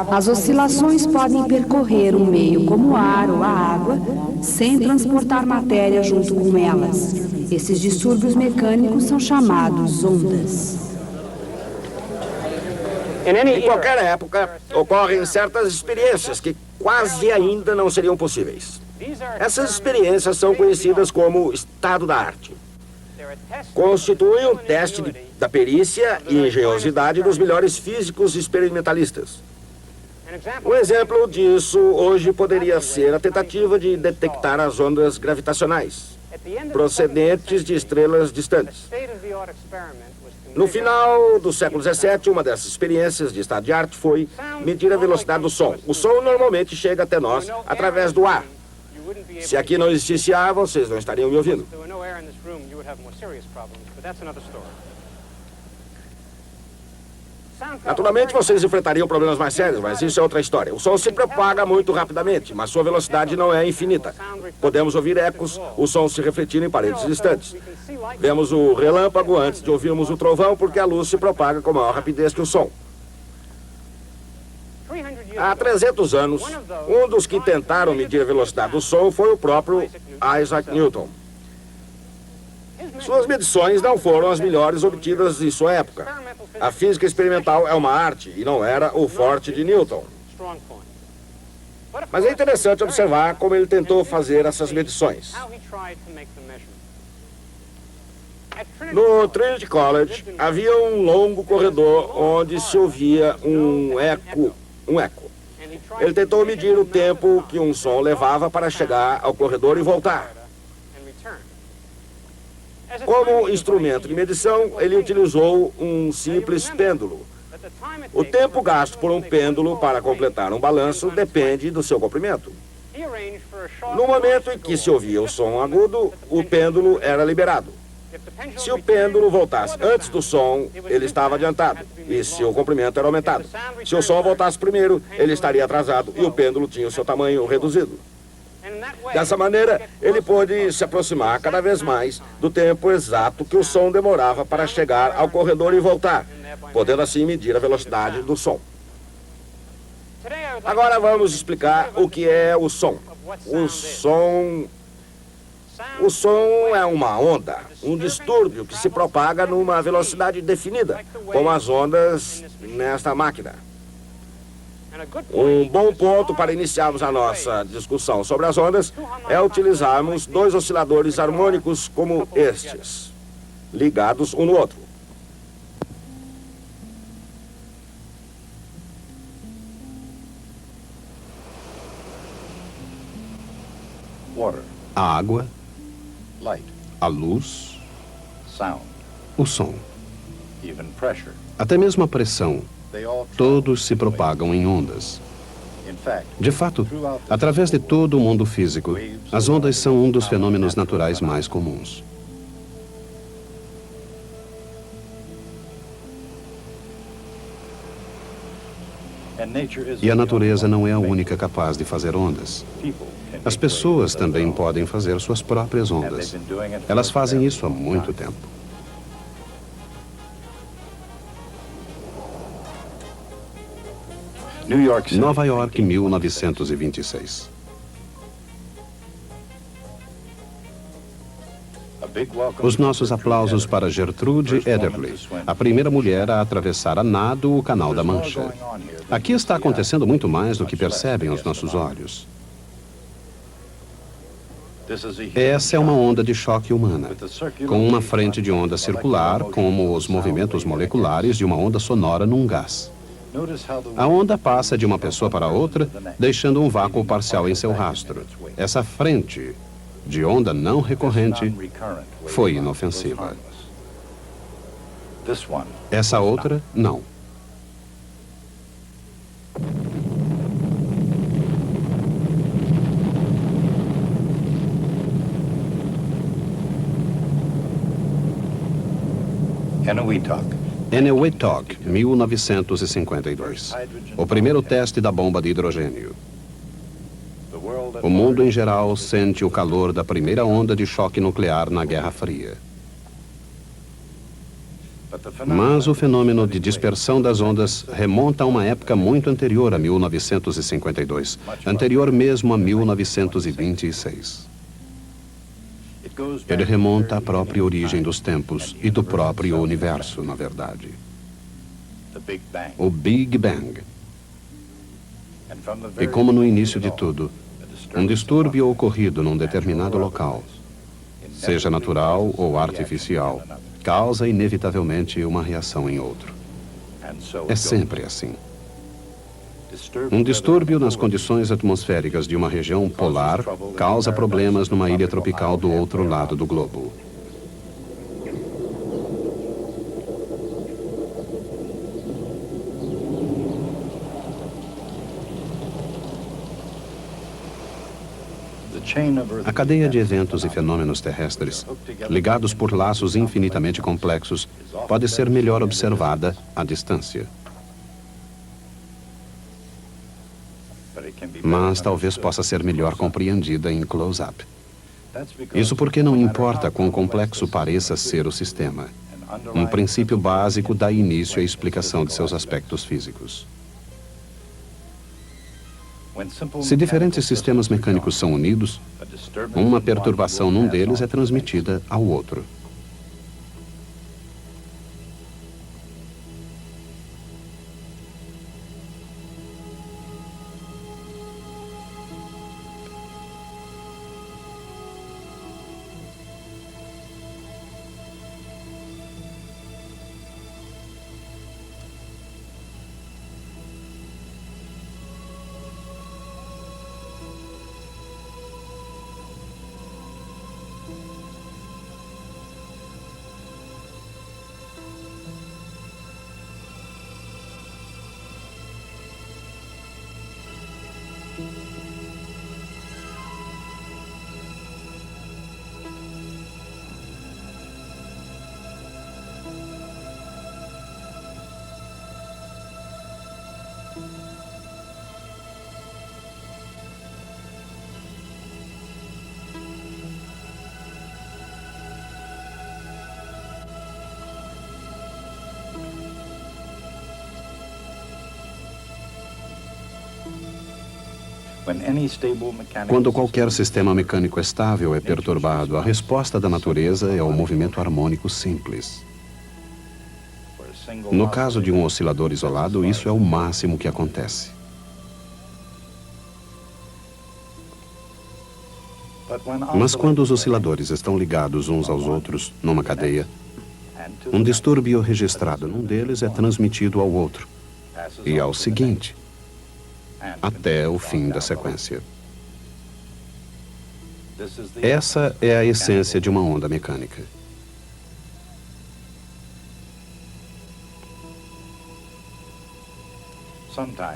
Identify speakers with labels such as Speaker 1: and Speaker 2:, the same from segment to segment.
Speaker 1: As oscilações podem percorrer um meio como o ar ou a água, sem transportar matéria junto com elas. Esses distúrbios mecânicos são chamados ondas.
Speaker 2: Em qualquer época, ocorrem certas experiências que quase ainda não seriam possíveis. Essas experiências são conhecidas como estado da arte. Constituem um teste da perícia e engenhosidade dos melhores físicos e experimentalistas. Um exemplo disso hoje poderia ser a tentativa de detectar as ondas gravitacionais, procedentes de estrelas distantes. No final do século XVII, uma dessas experiências de estado de arte foi medir a velocidade do som. O som normalmente chega até nós através do ar. Se aqui não existisse ar, vocês não estariam me ouvindo. Naturalmente, vocês enfrentariam problemas mais sérios, mas isso é outra história. O som se propaga muito rapidamente, mas sua velocidade não é infinita. Podemos ouvir ecos, o som se refletindo em paredes distantes. Vemos o relâmpago antes de ouvirmos o trovão, porque a luz se propaga com maior rapidez que o som. Há 300 anos, um dos que tentaram medir a velocidade do som foi o próprio Isaac Newton. Suas medições não foram as melhores obtidas em sua época. A física experimental é uma arte e não era o forte de Newton. Mas é interessante observar como ele tentou fazer essas medições. No Trinity College, havia um longo corredor onde se ouvia um eco. Ele tentou medir o tempo que um som levava para chegar ao corredor e voltar. Como instrumento de medição, ele utilizou um simples pêndulo. O tempo gasto por um pêndulo para completar um balanço depende do seu comprimento. No momento em que se ouvia o som agudo, o pêndulo era liberado. Se o pêndulo voltasse antes do som, ele estava adiantado, e seu comprimento era aumentado. Se o som voltasse primeiro, ele estaria atrasado, e o pêndulo tinha o seu tamanho reduzido. Dessa maneira, ele pôde se aproximar cada vez mais do tempo exato que o som demorava para chegar ao corredor e voltar, podendo assim medir a velocidade do som. Agora vamos explicar o que é o som. O som é uma onda, um distúrbio que se propaga numa velocidade definida, como as ondas nesta máquina. Um bom ponto para iniciarmos a nossa discussão sobre as ondas é utilizarmos dois osciladores harmônicos como estes, ligados um no outro.
Speaker 3: A água, a luz, o som, até mesmo a pressão, todos se propagam em ondas. De fato, através de todo o mundo físico, as ondas são um dos fenômenos naturais mais comuns. E a natureza não é a única capaz de fazer ondas. As pessoas também podem fazer suas próprias ondas. Elas fazem isso há muito tempo. Nova York, 1926. Os nossos aplausos para Gertrude Ederle, a primeira mulher a atravessar a nado o Canal da Mancha. Aqui está acontecendo muito mais do que percebem os nossos olhos. Essa é uma onda de choque humana, com uma frente de onda circular, como os movimentos moleculares de uma onda sonora num gás. A onda passa de uma pessoa para outra, deixando um vácuo parcial em seu rastro. Essa frente de onda não recorrente foi inofensiva. Essa outra, não. Eniwetok, 1952. O primeiro teste da bomba de hidrogênio. O mundo em geral sente o calor da primeira onda de choque nuclear na Guerra Fria. Mas o fenômeno de dispersão das ondas remonta a uma época muito anterior a 1952, anterior mesmo a 1926. Ele remonta à própria origem dos tempos e do próprio universo, na verdade. O Big Bang. E como no início de tudo, um distúrbio ocorrido num determinado local, seja natural ou artificial, causa inevitavelmente uma reação em outro. É sempre assim. Um distúrbio nas condições atmosféricas de uma região polar causa problemas numa ilha tropical do outro lado do globo. A cadeia de eventos e fenômenos terrestres, ligados por laços infinitamente complexos, pode ser melhor observada à distância. Mas talvez possa ser melhor compreendida em close-up. Isso porque não importa quão complexo pareça ser o sistema. Um princípio básico dá início à explicação de seus aspectos físicos. Se diferentes sistemas mecânicos são unidos, uma perturbação num deles é transmitida ao outro. Quando qualquer sistema mecânico estável é perturbado, a resposta da natureza é o movimento harmônico simples. No caso de um oscilador isolado, isso é o máximo que acontece. Mas quando os osciladores estão ligados uns aos outros numa cadeia, um distúrbio registrado num deles é transmitido ao outro e ao seguinte, até o fim da sequência. Essa é a essência de uma onda mecânica.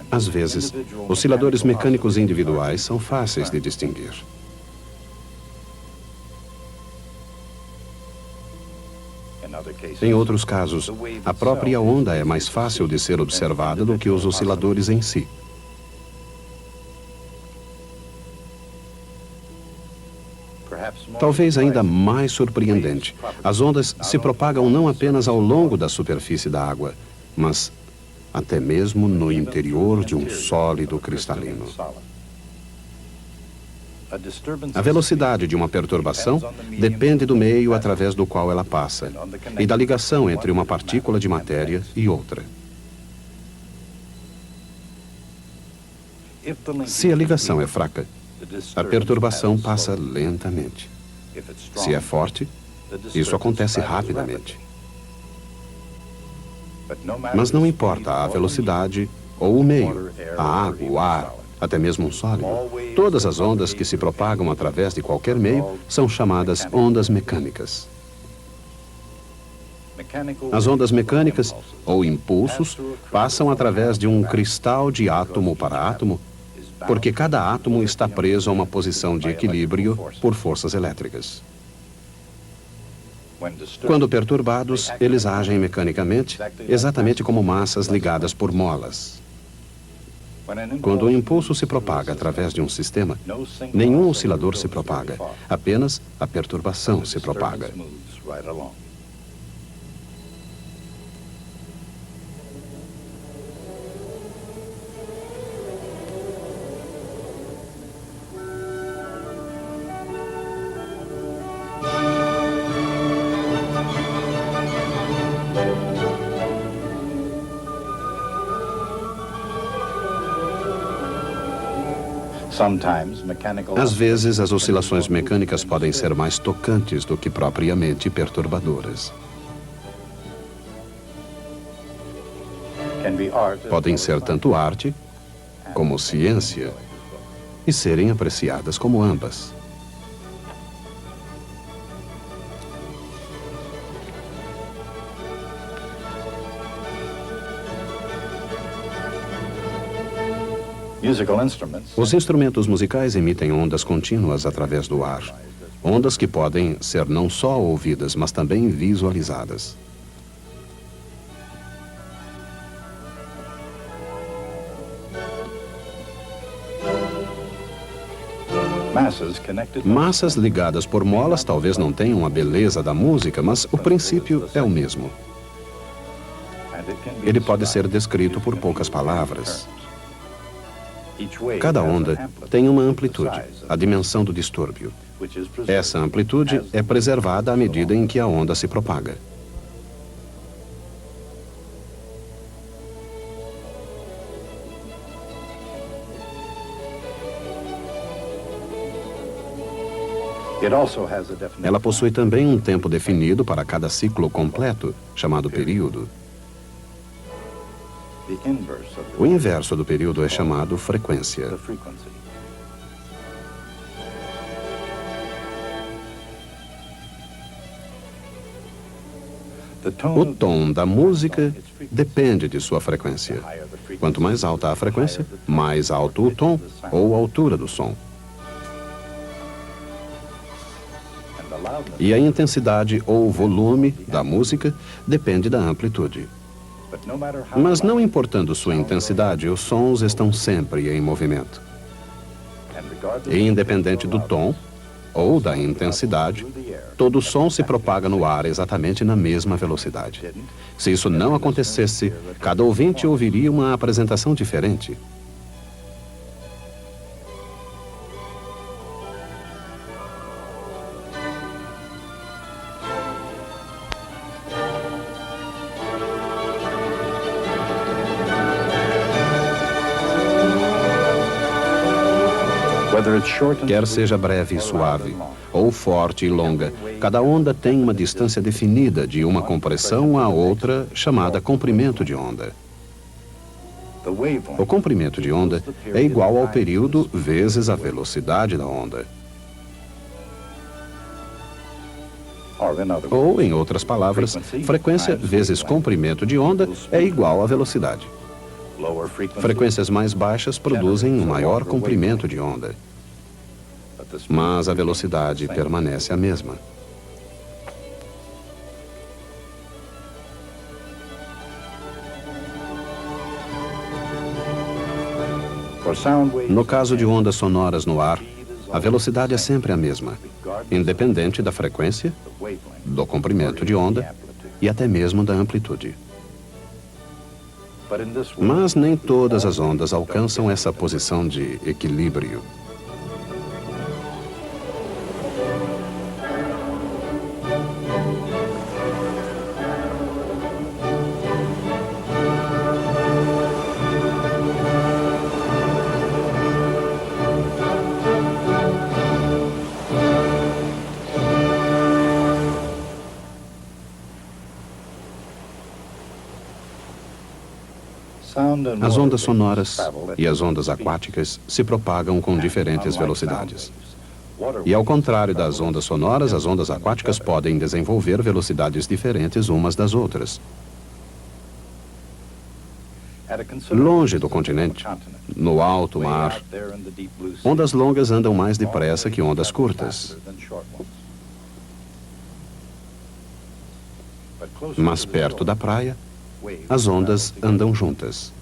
Speaker 3: Às vezes, osciladores mecânicos individuais são fáceis de distinguir. Em outros casos, a própria onda é mais fácil de ser observada do que os osciladores em si. Talvez ainda mais surpreendente, as ondas se propagam não apenas ao longo da superfície da água, mas até mesmo no interior de um sólido cristalino. A velocidade de uma perturbação depende do meio através do qual ela passa e da ligação entre uma partícula de matéria e outra. Se a ligação é fraca, a perturbação passa lentamente. Se é forte, isso acontece rapidamente. Mas não importa a velocidade ou o meio, a água, o ar, até mesmo um sólido. Todas as ondas que se propagam através de qualquer meio são chamadas ondas mecânicas. As ondas mecânicas, ou impulsos, passam através de um cristal de átomo para átomo, porque cada átomo está preso a uma posição de equilíbrio por forças elétricas. Quando perturbados, eles agem mecanicamente, exatamente como massas ligadas por molas. Quando o impulso se propaga através de um sistema, nenhum oscilador se propaga, apenas a perturbação se propaga. Às vezes, as oscilações mecânicas podem ser mais tocantes do que propriamente perturbadoras. Podem ser tanto arte como ciência e serem apreciadas como ambas. Os instrumentos musicais emitem ondas contínuas através do ar. Ondas que podem ser não só ouvidas, mas também visualizadas. Massas ligadas por molas talvez não tenham a beleza da música, mas o princípio é o mesmo. Ele pode ser descrito por poucas palavras. Cada onda tem uma amplitude, a dimensão do distúrbio. Essa amplitude é preservada à medida em que a onda se propaga. Ela possui também um tempo definido para cada ciclo completo, chamado período. O inverso do período é chamado frequência. O tom da música depende de sua frequência. Quanto mais alta a frequência, mais alto o tom ou altura do som. E a intensidade ou volume da música depende da amplitude. Mas não importando sua intensidade, os sons estão sempre em movimento. E independente do tom ou da intensidade, todo som se propaga no ar exatamente na mesma velocidade. Se isso não acontecesse, cada ouvinte ouviria uma apresentação diferente. Quer seja breve e suave, ou forte e longa, cada onda tem uma distância definida de uma compressão à outra, chamada comprimento de onda. O comprimento de onda é igual ao período vezes a velocidade da onda. Ou, em outras palavras, frequência vezes comprimento de onda é igual à velocidade. Frequências mais baixas produzem um maior comprimento de onda, mas a velocidade permanece a mesma. No caso de ondas sonoras no ar, a velocidade é sempre a mesma, independente da frequência, do comprimento de onda e até mesmo da amplitude. Mas nem todas as ondas alcançam essa posição de equilíbrio. As ondas sonoras e as ondas aquáticas se propagam com diferentes velocidades. E ao contrário das ondas sonoras, as ondas aquáticas podem desenvolver velocidades diferentes umas das outras. Longe do continente, no alto mar, ondas longas andam mais depressa que ondas curtas. Mas perto da praia, as ondas andam juntas.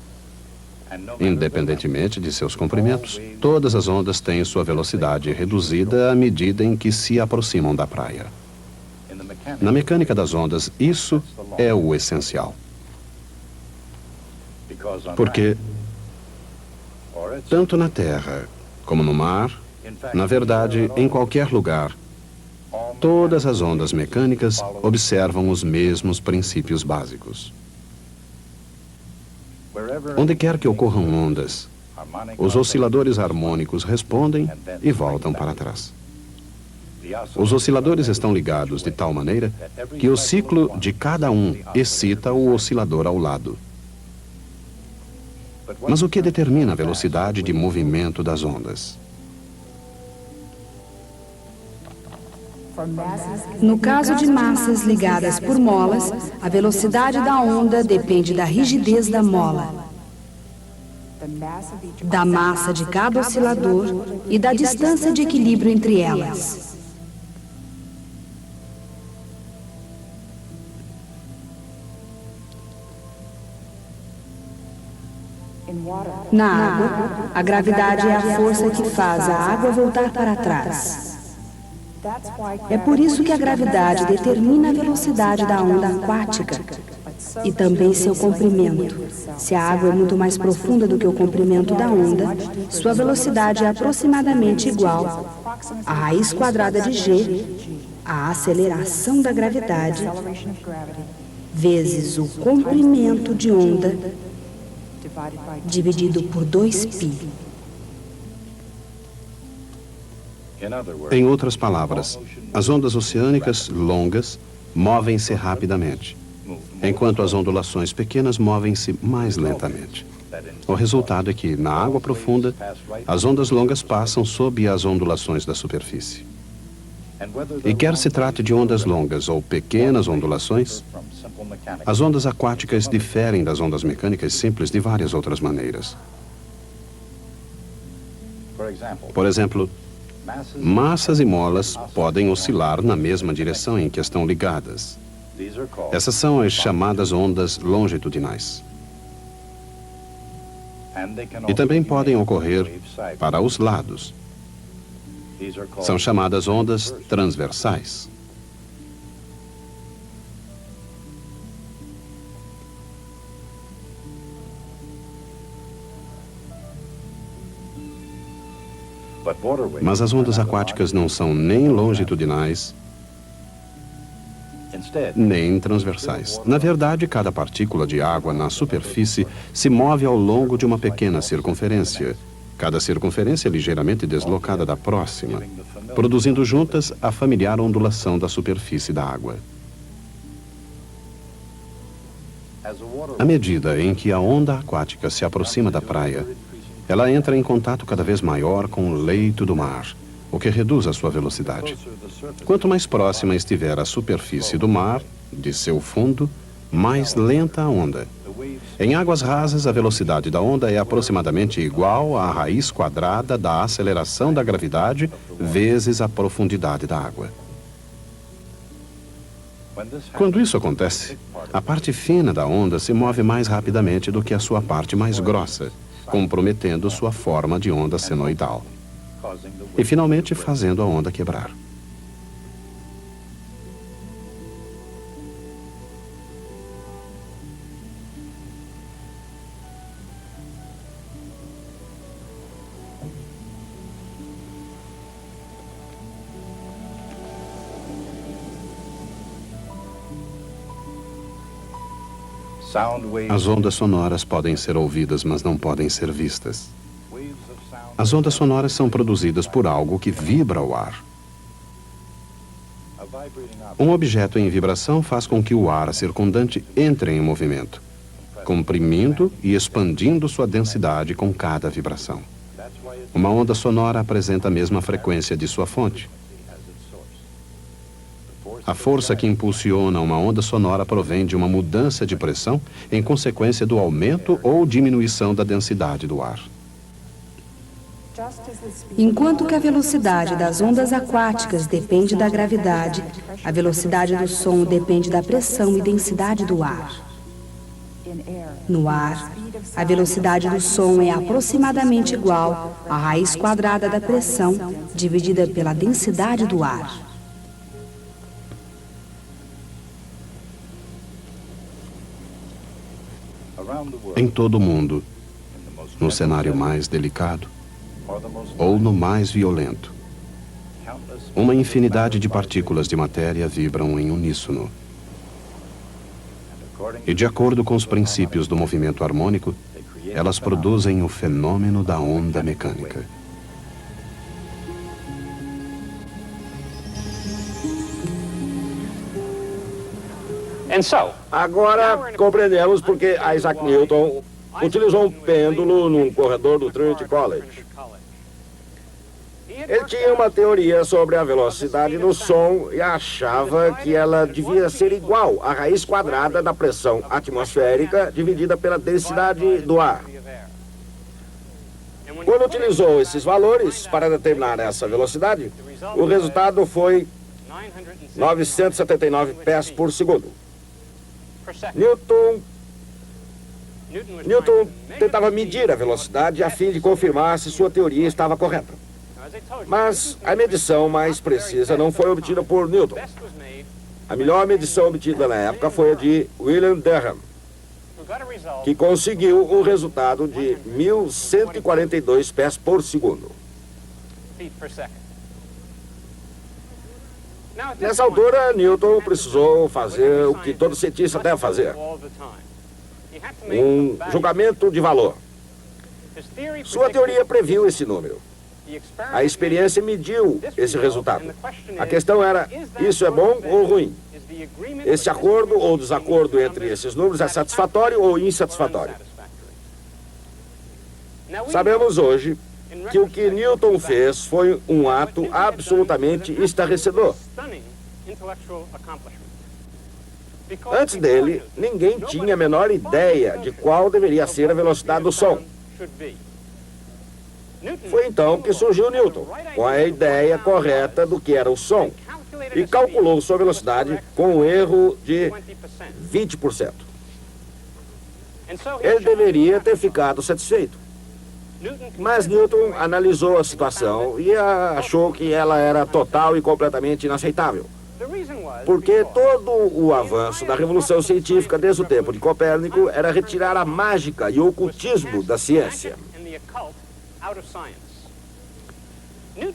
Speaker 3: Independentemente de seus comprimentos, todas as ondas têm sua velocidade reduzida à medida em que se aproximam da praia. Na mecânica das ondas, isso é o essencial. Porque, tanto na terra como no mar, na verdade, em qualquer lugar, todas as ondas mecânicas observam os mesmos princípios básicos. Onde quer que ocorram ondas, Os osciladores harmônicos respondem e voltam para trás. Os osciladores estão ligados de tal maneira que o ciclo de cada um excita o oscilador ao lado. Mas o que determina a velocidade de movimento das ondas?
Speaker 1: No caso de massas ligadas por molas, a velocidade da onda depende da rigidez da mola, da massa de cada oscilador e da distância de equilíbrio entre elas. Na água, a gravidade é a força que faz a água voltar para trás. É por isso que a gravidade determina a velocidade da onda aquática e também seu comprimento. Se a água é muito mais profunda do que o comprimento da onda, sua velocidade é aproximadamente igual à raiz quadrada de G, a aceleração da gravidade, vezes o comprimento de onda, dividido por 2π.
Speaker 3: Em outras palavras, as ondas oceânicas longas movem-se rapidamente, enquanto as ondulações pequenas movem-se mais lentamente. O resultado é que, na água profunda, as ondas longas passam sob as ondulações da superfície. E quer se trate de ondas longas ou pequenas ondulações, as ondas aquáticas diferem das ondas mecânicas simples de várias outras maneiras. Por exemplo, massas e molas podem oscilar na mesma direção em que estão ligadas. Essas são as chamadas ondas longitudinais. E também podem ocorrer para os lados. São chamadas ondas transversais. Mas as ondas aquáticas não são nem longitudinais, nem transversais. Na verdade, cada partícula de água na superfície se move ao longo de uma pequena circunferência. Cada circunferência é ligeiramente deslocada da próxima, produzindo juntas a familiar ondulação da superfície da água. À medida em que a onda aquática se aproxima da praia, ela entra em contato cada vez maior com o leito do mar, o que reduz a sua velocidade. Quanto mais próxima estiver a superfície do mar, de seu fundo, mais lenta a onda. Em águas rasas, a velocidade da onda é aproximadamente igual à raiz quadrada da aceleração da gravidade vezes a profundidade da água. Quando isso acontece, a parte fina da onda se move mais rapidamente do que a sua parte mais grossa, comprometendo sua forma de onda senoidal e, finalmente, fazendo a onda quebrar. As ondas sonoras podem ser ouvidas, mas não podem ser vistas. As ondas sonoras são produzidas por algo que vibra o ar. Um objeto em vibração faz com que o ar circundante entre em movimento, comprimindo e expandindo sua densidade com cada vibração. Uma onda sonora apresenta a mesma frequência de sua fonte. A força que impulsiona uma onda sonora provém de uma mudança de pressão em consequência do aumento ou diminuição da densidade do ar.
Speaker 1: Enquanto que a velocidade das ondas aquáticas depende da gravidade, a velocidade do som depende da pressão e densidade do ar. No ar, a velocidade do som é aproximadamente igual à raiz quadrada da pressão dividida pela densidade do ar.
Speaker 3: Em todo o mundo, no cenário mais delicado ou no mais violento, uma infinidade de partículas de matéria vibram em uníssono. E, de acordo com os princípios do movimento harmônico, Elas produzem o fenômeno da onda mecânica.
Speaker 2: Agora compreendemos porque Isaac Newton utilizou um pêndulo num corredor do Trinity College. Ele tinha uma teoria sobre a velocidade do som e achava que ela devia ser igual à raiz quadrada da pressão atmosférica dividida pela densidade do ar. Quando utilizou esses valores para determinar essa velocidade, o resultado foi 979 pés por segundo. Newton tentava medir a velocidade a fim de confirmar se sua teoria estava correta. Mas a medição mais precisa não foi obtida por Newton. A melhor medição obtida na época foi a de William Derham, que conseguiu um resultado de 1.142 pés por segundo. Nessa altura, Newton precisou fazer o que todo cientista deve fazer: um julgamento de valor. Sua teoria previu esse número. A experiência mediu esse resultado. A questão era, isso é bom ou ruim? Esse acordo ou desacordo entre esses números é satisfatório ou insatisfatório? Sabemos hoje que o que Newton fez foi um ato absolutamente estarrecedor. Antes dele, ninguém tinha a menor ideia de qual deveria ser a velocidade do som. Foi então que surgiu Newton, com a ideia correta do que era o som, e calculou sua velocidade com um erro de 20%. Ele deveria ter ficado satisfeito. Mas Newton analisou a situação e achou que ela era total e completamente inaceitável. Porque todo o avanço da revolução científica desde o tempo de Copérnico era retirar a mágica e o ocultismo da ciência.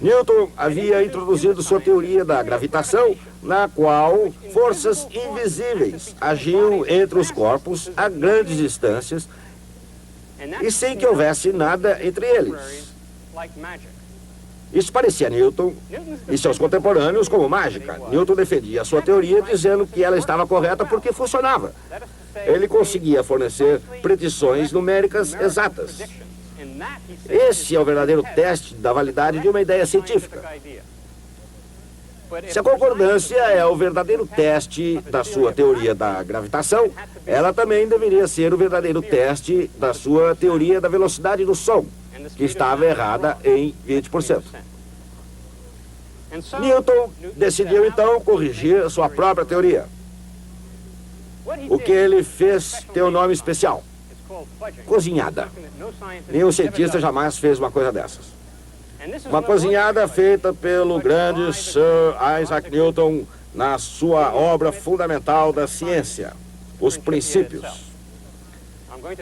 Speaker 2: Newton havia introduzido sua teoria da gravitação, na qual forças invisíveis agiam entre os corpos a grandes distâncias e sem que houvesse nada entre eles. Isso parecia a Newton e seus contemporâneos como mágica. Newton defendia a sua teoria dizendo que ela estava correta porque funcionava. Ele conseguia fornecer predições numéricas exatas. Esse é o verdadeiro teste da validade de uma ideia científica. Se a concordância é o verdadeiro teste da sua teoria da gravitação, ela também deveria ser o verdadeiro teste da sua teoria da velocidade do som, que estava errada em 20%. Newton decidiu então corrigir sua própria teoria. O que ele fez tem um nome especial: cozinhada. Nenhum cientista jamais fez uma coisa dessas. Uma cozinhada feita pelo grande Sir Isaac Newton na sua obra fundamental da ciência, Os Princípios.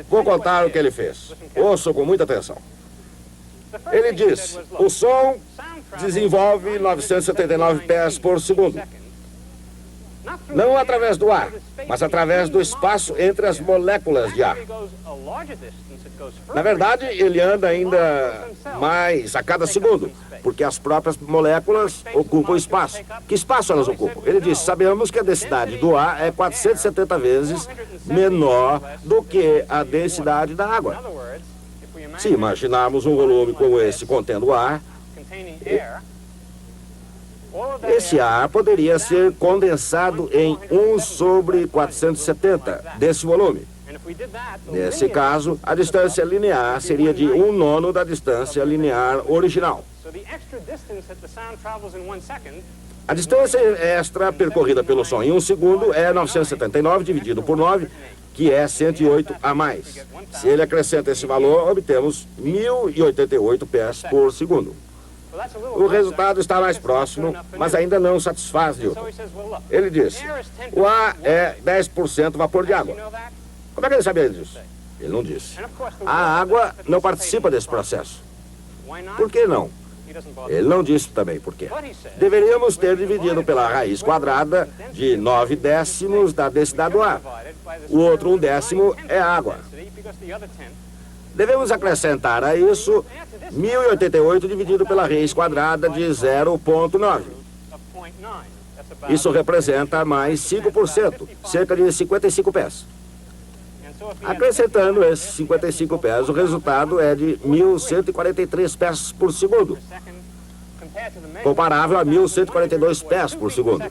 Speaker 2: Vou contar o que ele fez. Ouçam com muita atenção. Ele diz: o som desenvolve 979 pés por segundo. Não através do ar, mas através do espaço entre as moléculas de ar. Na verdade, ele anda ainda mais a cada segundo, porque as próprias moléculas ocupam espaço. Que espaço elas ocupam? Ele diz: sabemos que a densidade do ar é 470 vezes menor do que a densidade da água. Se imaginarmos um volume como esse contendo ar, esse ar poderia ser condensado em 1 sobre 470 desse volume. Nesse caso, a distância linear seria de 1/9 da distância linear original. A distância extra percorrida pelo som em 1 segundo é 979 dividido por 9, que é 108 a mais. Se ele acrescenta esse valor, obtemos 1.088 pés por segundo. O resultado está mais próximo, mas ainda não satisfaz Newton. Ele disse: o ar é 10% vapor de água. Como é que ele sabia disso? Ele não disse. A água não participa desse processo. Por que não? Ele não disse também por quê. Deveríamos ter dividido pela raiz quadrada de 9 décimos da densidade do ar. O outro 1/10 é água. Devemos acrescentar a isso 1088 dividido pela raiz quadrada de 0,9. Isso representa mais 5%, cerca de 55 pés. Acrescentando esses 55 pés, o resultado é de 1.143 pés por segundo, comparável a 1.142 pés por segundo.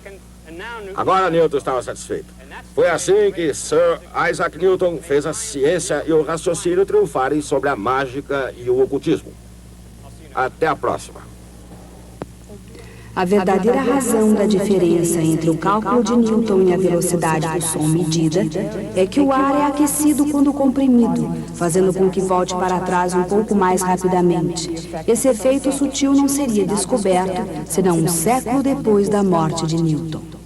Speaker 2: Agora Newton estava satisfeito. Foi assim que Sir Isaac Newton fez a ciência e o raciocínio triunfarem sobre a mágica e o ocultismo. Até a próxima.
Speaker 1: A verdadeira razão da diferença entre o cálculo de Newton e a velocidade do som medida é que o ar é aquecido quando comprimido, fazendo com que volte para trás um pouco mais rapidamente. Esse efeito sutil não seria descoberto senão um século depois da morte de Newton.